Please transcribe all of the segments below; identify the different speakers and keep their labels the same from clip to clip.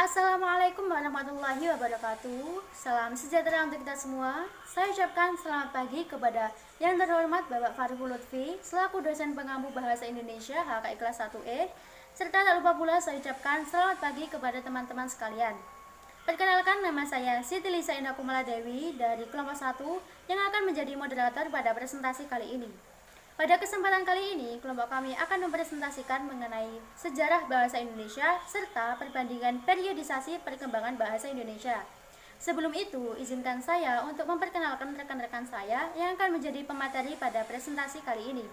Speaker 1: Assalamualaikum warahmatullahi wabarakatuh. Salam sejahtera untuk kita semua. Saya ucapkan selamat pagi kepada yang terhormat Bapak Fariful Lutfi selaku dosen pengampu bahasa Indonesia HKI kelas 1E, serta tak lupa pula saya ucapkan selamat pagi kepada teman-teman sekalian. Perkenalkan, nama saya Siti Lisa Indah Kumala Dewi dari kelompok 1 yang akan menjadi moderator pada presentasi kali ini. Pada kesempatan kali ini, kelompok kami akan mempresentasikan mengenai sejarah bahasa Indonesia serta perbandingan periodisasi perkembangan bahasa Indonesia. Sebelum itu, izinkan saya untuk memperkenalkan rekan-rekan saya yang akan menjadi pemateri pada presentasi kali ini.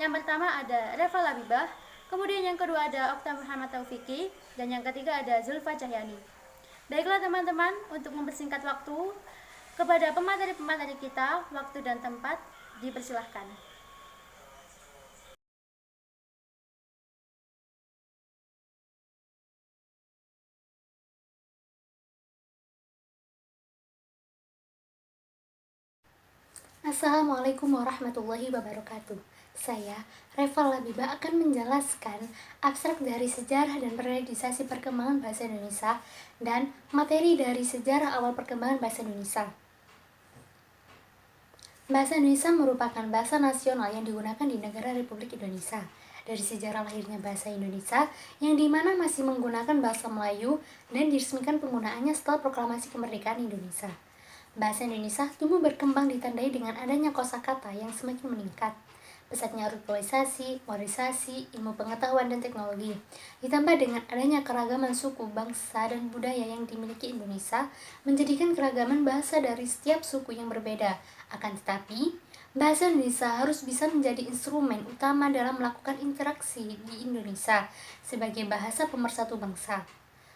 Speaker 1: Yang pertama ada Reva Labibah, kemudian yang kedua ada Okta Muhammad Taufiki, dan yang ketiga ada Zulfa Cahyani. Baiklah teman-teman, untuk mempersingkat waktu, kepada pemateri-pemateri kita, waktu dan tempat dipersilahkan.
Speaker 2: Assalamualaikum warahmatullahi wabarakatuh. Saya, Reva Labibah, akan menjelaskan abstrak dari sejarah dan periodisasi perkembangan bahasa Indonesia dan materi dari sejarah awal perkembangan bahasa Indonesia. Bahasa Indonesia merupakan bahasa nasional yang digunakan di negara Republik Indonesia. Dari sejarah lahirnya bahasa Indonesia, yang dimana masih menggunakan bahasa Melayu dan diresmikan penggunaannya setelah proklamasi kemerdekaan Indonesia. Bahasa Indonesia tumbuh berkembang ditandai dengan adanya kosakata yang semakin meningkat, pesatnya ruralisasi, modernisasi, ilmu pengetahuan dan teknologi, ditambah dengan adanya keragaman suku, bangsa, dan budaya yang dimiliki Indonesia, menjadikan keragaman bahasa dari setiap suku yang berbeda. Akan tetapi, bahasa Indonesia harus bisa menjadi instrumen utama dalam melakukan interaksi di Indonesia sebagai bahasa pemersatu bangsa.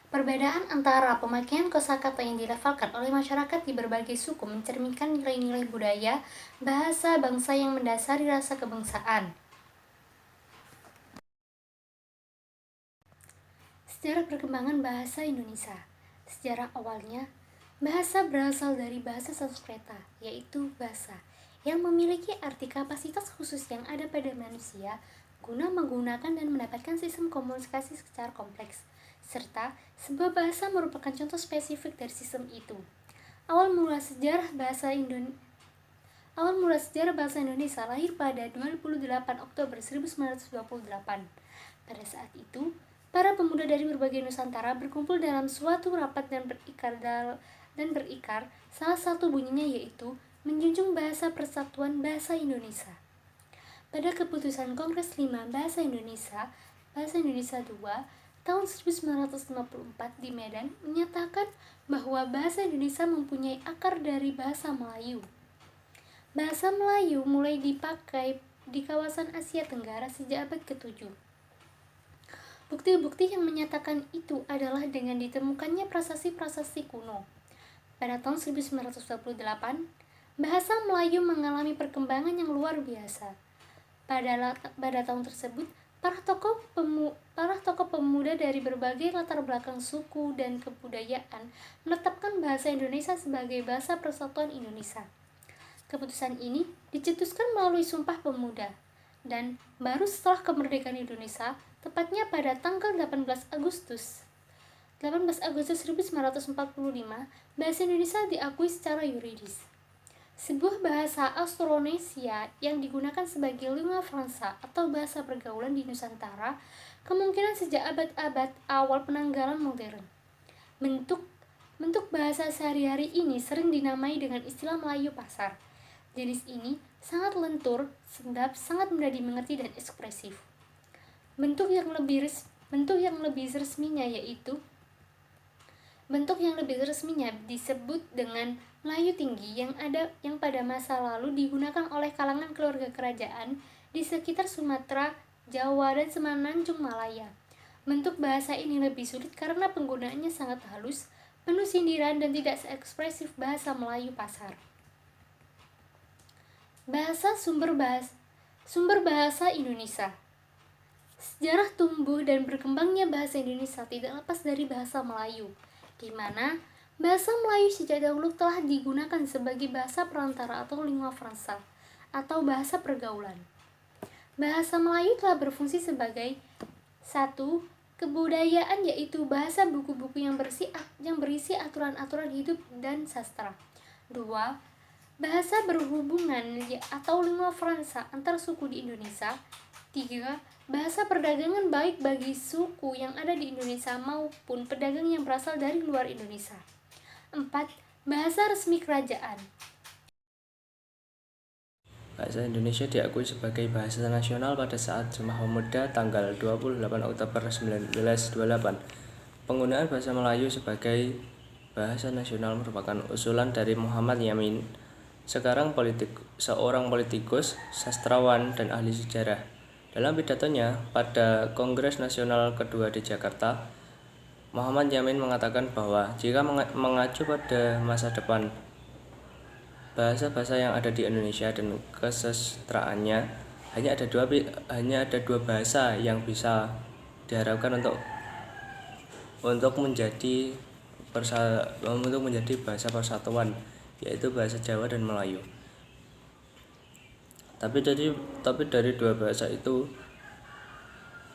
Speaker 2: Perbedaan antara pemakaian kosakata yang dilafalkan oleh masyarakat di berbagai suku mencerminkan nilai-nilai budaya, bahasa bangsa yang mendasari rasa kebangsaan. Sejarah perkembangan bahasa Indonesia. Sejarah awalnya, bahasa berasal dari bahasa Sanskerta, yaitu basa, yang memiliki arti kapasitas khusus yang ada pada manusia guna menggunakan dan mendapatkan sistem komunikasi secara kompleks, serta sebuah bahasa merupakan contoh spesifik dari sistem itu. Awal mula sejarah bahasa Indonesia lahir pada 28 Oktober 1928. Pada saat itu, para pemuda dari berbagai Nusantara berkumpul dalam suatu rapat dan berikrar, salah satu bunyinya yaitu menjunjung bahasa persatuan bahasa Indonesia. Pada keputusan Kongres 5 Bahasa Indonesia II tahun 1954 di Medan menyatakan bahwa bahasa Indonesia mempunyai akar dari bahasa Melayu. Bahasa Melayu mulai dipakai di kawasan Asia Tenggara sejak abad ke-7. Bukti-bukti yang menyatakan itu adalah dengan ditemukannya prasasti-prasasti kuno. Pada tahun 1928, bahasa Melayu mengalami perkembangan yang luar biasa. Pada tahun tersebut, para tokoh pemuda dari berbagai latar belakang suku dan kebudayaan menetapkan bahasa Indonesia sebagai bahasa persatuan Indonesia. Keputusan ini dicetuskan melalui Sumpah Pemuda, dan baru setelah kemerdekaan Indonesia, tepatnya pada tanggal 18 Agustus 1945, bahasa Indonesia diakui secara yuridis. Sebuah bahasa Austronesia yang digunakan sebagai lingua franca atau bahasa pergaulan di Nusantara, kemungkinan sejak abad-abad awal penanggalan modern. Bentuk bahasa sehari-hari ini sering dinamai dengan istilah Melayu pasar. Jenis ini sangat lentur, sedap, sangat mudah dimengerti dan ekspresif. Bentuk yang lebih resminya disebut dengan Melayu tinggi yang pada masa lalu digunakan oleh kalangan keluarga kerajaan di sekitar Sumatera, Jawa, dan Semenanjung Malaya. Bentuk bahasa ini lebih sulit karena penggunaannya sangat halus, penuh sindiran, dan tidak seekspresif bahasa Melayu pasar. Sumber bahasa Indonesia. Sejarah tumbuh dan berkembangnya bahasa Indonesia tidak lepas dari bahasa Melayu, di mana bahasa Melayu sejak dahulu telah digunakan sebagai bahasa perantara atau lingua franca, atau bahasa pergaulan. Bahasa Melayu telah berfungsi sebagai 1. Kebudayaan yaitu bahasa buku-buku yang berisi aturan-aturan hidup dan sastra. 2. Bahasa berhubungan atau lingua franca antar suku di Indonesia. 3. Bahasa perdagangan baik bagi suku yang ada di Indonesia maupun pedagang yang berasal dari luar Indonesia. 4. Bahasa resmi kerajaan.
Speaker 3: Bahasa Indonesia diakui sebagai bahasa nasional pada saat Sumpah Pemuda tanggal 28 Oktober 1928. Penggunaan bahasa Melayu sebagai bahasa nasional merupakan usulan dari Muhammad Yamin, seorang politikus, sastrawan, dan ahli sejarah. Dalam pidatonya pada Kongres Nasional kedua di Jakarta, Muhammad Yamin mengatakan bahwa jika mengacu pada masa depan, bahasa-bahasa yang ada di Indonesia dan kesastraannya, hanya ada dua bahasa yang bisa diharapkan untuk menjadi bahasa persatuan, yaitu bahasa Jawa dan Melayu. Tapi dari dua bahasa itu,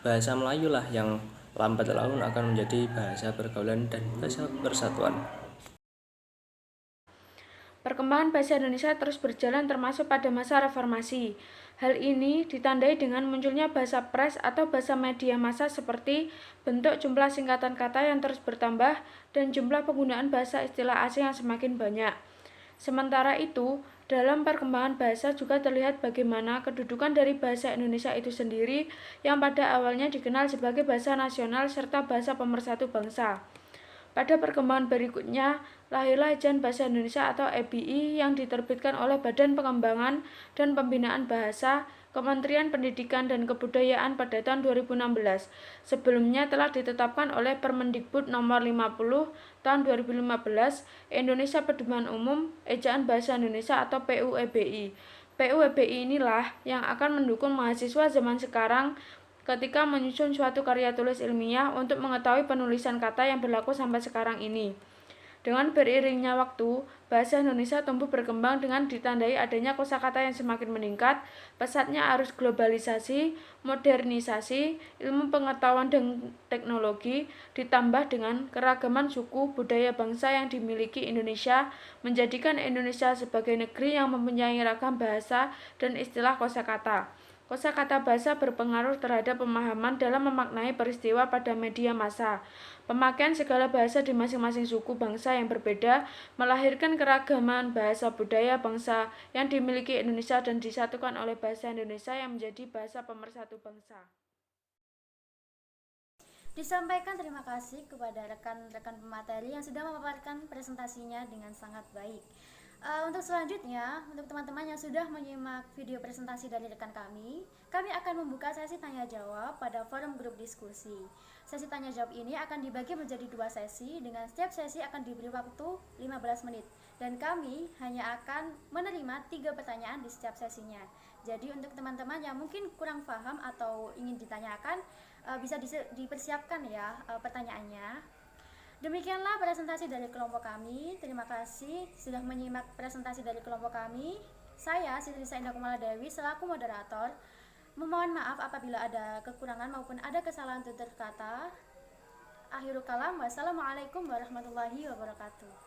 Speaker 3: bahasa Melayu lah yang lambat laun akan menjadi bahasa pergaulan dan bahasa persatuan.
Speaker 4: Perkembangan bahasa Indonesia terus berjalan termasuk pada masa reformasi. Hal ini ditandai dengan munculnya bahasa pers atau bahasa media massa seperti bentuk jumlah singkatan kata yang terus bertambah dan jumlah penggunaan bahasa istilah asing yang semakin banyak. Sementara itu, dalam perkembangan bahasa juga terlihat bagaimana kedudukan dari bahasa Indonesia itu sendiri yang pada awalnya dikenal sebagai bahasa nasional serta bahasa pemersatu bangsa. Pada perkembangan berikutnya, lahirlah Ejaan Bahasa Indonesia atau EBI yang diterbitkan oleh Badan Pengembangan dan Pembinaan Bahasa, Kementerian Pendidikan dan Kebudayaan pada tahun 2016. Sebelumnya telah ditetapkan oleh Permendikbud Nomor 50 tahun 2015, Indonesia Pedoman Umum, Ejaan Bahasa Indonesia atau PUEBI. PUEBI inilah yang akan mendukung mahasiswa zaman sekarang ketika menyusun suatu karya tulis ilmiah untuk mengetahui penulisan kata yang berlaku sampai sekarang ini. Dengan beriringnya waktu, bahasa Indonesia tumbuh berkembang dengan ditandai adanya kosakata yang semakin meningkat, pesatnya arus globalisasi, modernisasi, ilmu pengetahuan dan teknologi, ditambah dengan keragaman suku, budaya bangsa yang dimiliki Indonesia, menjadikan Indonesia sebagai negeri yang mempunyai ragam bahasa dan istilah kosakata. Kosakata bahasa berpengaruh terhadap pemahaman dalam memaknai peristiwa pada media massa. Pemakaian segala bahasa di masing-masing suku bangsa yang berbeda melahirkan keragaman bahasa budaya bangsa yang dimiliki Indonesia dan disatukan oleh bahasa Indonesia yang menjadi bahasa pemersatu bangsa.
Speaker 1: Disampaikan terima kasih kepada rekan-rekan pemateri yang sudah memaparkan presentasinya dengan sangat baik. Untuk selanjutnya, untuk teman-teman yang sudah menyimak video presentasi dari rekan kami akan membuka sesi tanya-jawab pada forum grup diskusi. Sesi tanya-jawab ini akan dibagi menjadi 2 sesi, dengan setiap sesi akan diberi waktu 15 menit. Dan kami hanya akan menerima 3 pertanyaan di setiap sesinya. Jadi untuk teman-teman yang mungkin kurang paham atau ingin ditanyakan, bisa dipersiapkan ya pertanyaannya. Demikianlah presentasi dari kelompok kami. Terima kasih sudah menyimak presentasi dari kelompok kami. Saya Siti Saindah Kumala Dewi selaku moderator. Memohon maaf apabila ada kekurangan maupun ada kesalahan tutur kata. Akhirul kalam, wassalamualaikum warahmatullahi wabarakatuh.